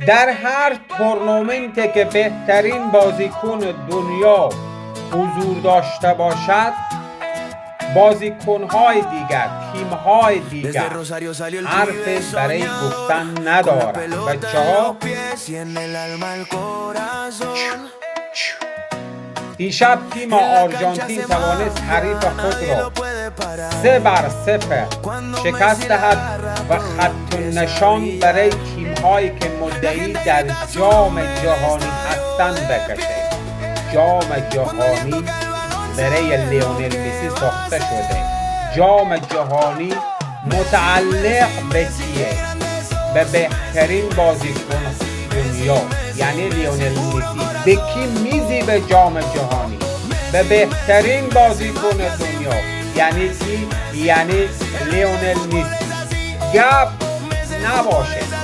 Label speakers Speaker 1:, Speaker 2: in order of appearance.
Speaker 1: در هر تورنمنتی که بهترین بازیکن دنیا حضور داشته باشد، بازیکن‌های دیگر، تیم‌های دیگر حرف برای گفتن ندارند. بچه‌ها دیشب تیم آرژانتین توانست حریف خود را 3-0 شکست دهد و خط نشان برای تیم‌هایی که مدعی در جام جهانی هستند بکشه. جام جهانی برای لیونل مسی ساخته شده. جام جهانی متعلق به کیه؟ به بهترین بازیکن دنیا، یعنی لیونل مسی. به کی میزی به جام جهانی؟ به بهترین بازیکن دنیا، یعنی کی؟ یعنی لیونل مسی. گپ نباشه.